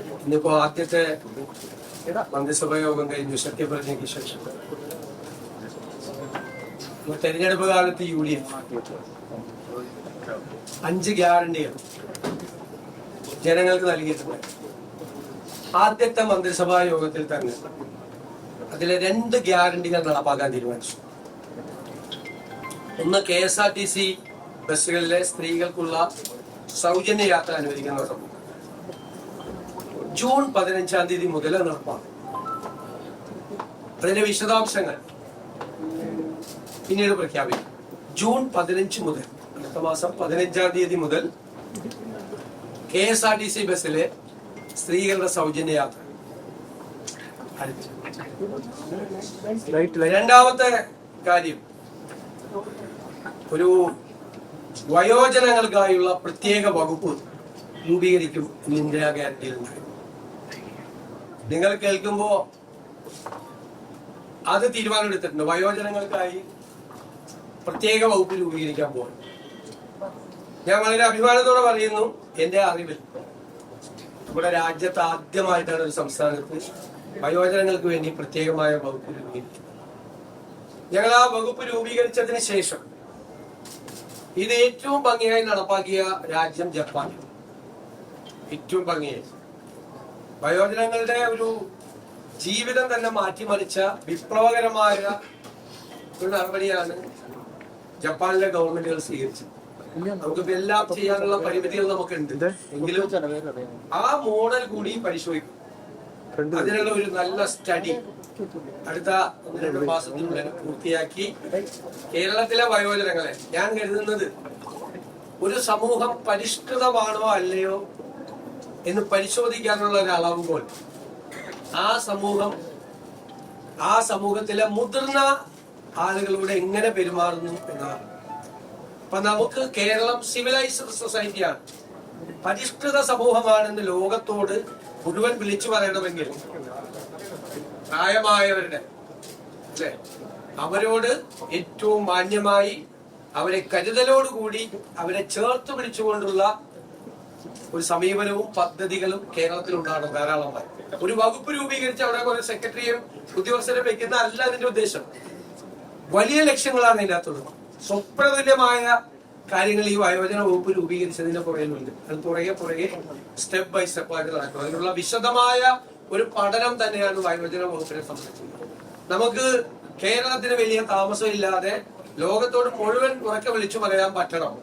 ഇന്നിപ്പോ ആദ്യത്തെ മന്ത്രിസഭാ യോഗം കഴിഞ്ഞു. സത്യപ്രതിജ്ഞയ്ക്ക് ശേഷം തെരഞ്ഞെടുപ്പ് കാലത്ത് UDF 5 ഗ്യാരണ്ടികൾ ജനങ്ങൾക്ക് നൽകിയിട്ടുണ്ട്. ആദ്യത്തെ മന്ത്രിസഭാ യോഗത്തിൽ തന്നെ അതിലെ 2 ഗ്യാരണ്ടികൾ നടപ്പാക്കാൻ തീരുമാനിച്ചു. ഒന്ന്, KSRTC ബസ്സുകളിലെ സ്ത്രീകൾക്കുള്ള സൗജന്യ യാത്ര അനുവദിക്കുന്ന സംഭവം ജൂൺ 15-ാം തീയതി മുതൽ നടപ്പാക്കും. അതിന്റെ വിശദാംശങ്ങൾ പിന്നീട് പ്രഖ്യാപിക്കും. ജൂൺ 15 മുതൽ, അടുത്ത മാസം 15-ാം തീയതി മുതൽ KSRTC ബസ്സിലെ സ്ത്രീകളുടെ സൗജന്യ യാത്ര. രണ്ടാമത്തെ കാര്യം, ഒരു വയോജനങ്ങൾക്കായുള്ള പ്രത്യേക വകുപ്പ് രൂപീകരിക്കും. ഇന്ദിരാ ഗ്യാരണ്ടിയിൽ നിങ്ങൾ കേൾക്കുമ്പോ അത് തീരുമാനമെടുത്തിട്ടുണ്ട്. വയോജനങ്ങൾക്കായി പ്രത്യേക വകുപ്പ് രൂപീകരിക്കാൻ പോകും. ഞാൻ വളരെ അഭിമാനത്തോടെ പറയുന്നു, എന്റെ അറിവിൽ നമ്മുടെ രാജ്യത്ത് ആദ്യമായിട്ടാണ് ഒരു സംസ്ഥാനത്ത് വയോജനങ്ങൾക്ക് വേണ്ടി പ്രത്യേകമായ വകുപ്പ് രൂപീകരിക്കുന്നത്. ഞങ്ങൾ ആ വകുപ്പ് രൂപീകരിച്ചതിന് ശേഷം ഇത് ഏറ്റവും ഭംഗിയായി നടപ്പാക്കിയ രാജ്യം ജപ്പാൻ. ഏറ്റവും ഭംഗിയായി വയോജനങ്ങളുടെ ഒരു ജീവിതം തന്നെ മാറ്റിമറിച്ച വിപ്ലവകരമായ ഒരു നടപടിയാണ് ജപ്പാനിലെ ഗവൺമെന്റുകൾ സ്വീകരിച്ചത്. നമുക്കിപ്പോ എല്ലാം ചെയ്യാനുള്ള പരിമിതികൾ നമുക്കുണ്ട്, എങ്കിലും ആ മോഡൽ കൂടി പരിശോധിക്കും. അതിനുള്ള ഒരു നല്ല സ്റ്റഡി അടുത്ത 1-2 മാസത്തിനുള്ളിൽ പൂർത്തിയാക്കി കേരളത്തിലെ വയോജനങ്ങളെ, ഞാൻ കരുതുന്നത് ഒരു സമൂഹം പരിഷ്കൃതമാണോ അല്ലയോ എന്ന് പരിശോധിക്കാനുള്ള ഒരു അളവുകോൽ ആ സമൂഹത്തിലെ മുതിർന്ന ആളുകളോട് എങ്ങനെ പെരുമാറുന്നു എന്നാണ്. അപ്പൊ നമുക്ക് കേരളം സിവിലൈസ്ഡ് സൊസൈറ്റിയാണ്, പരിഷ്കൃത സമൂഹമാണെന്ന് ലോകത്തോട് മുഴുവൻ വിളിച്ചു പറയണമെങ്കിൽ പ്രായമായവരുടെ അവരോട് ഏറ്റവും മാന്യമായി, അവരെ കരുതലോടുകൂടി, അവരെ ചേർത്ത് പിടിച്ചുകൊണ്ടുള്ള ഒരു സമീപനവും പദ്ധതികളും കേരളത്തിൽ ഉണ്ടാകണം ധാരാളമായി. ഒരു വകുപ്പ് രൂപീകരിച്ച് അവിടെ കുറെ സെക്രട്ടറിയും ഉദ്യോഗസ്ഥരെ വെക്കുന്ന അല്ല അതിന്റെ ഉദ്ദേശം. വലിയ ലക്ഷ്യങ്ങളാണ് ഇതിനകത്തുള്ളത്. സ്വപ്നതുല്യമായ കാര്യങ്ങൾ ഈ വയോജന വകുപ്പ് രൂപീകരിച്ചതിന്റെ പുറകിലുണ്ട്. അത് പുറകെ സ്റ്റെപ്പ് ബൈ സ്റ്റെപ്പ് ആയിട്ട് നടക്കും. അതിനുള്ള വിശദമായ ഒരു പഠനം തന്നെയാണ് വയോജന വകുപ്പിനെ സംബന്ധിച്ചത്. നമുക്ക് കേരളത്തിന് വലിയ താമസമില്ലാതെ ലോകത്തോട് മുഴുവൻ ഉറക്കെ വിളിച്ചു പറയാൻ പറ്റണം.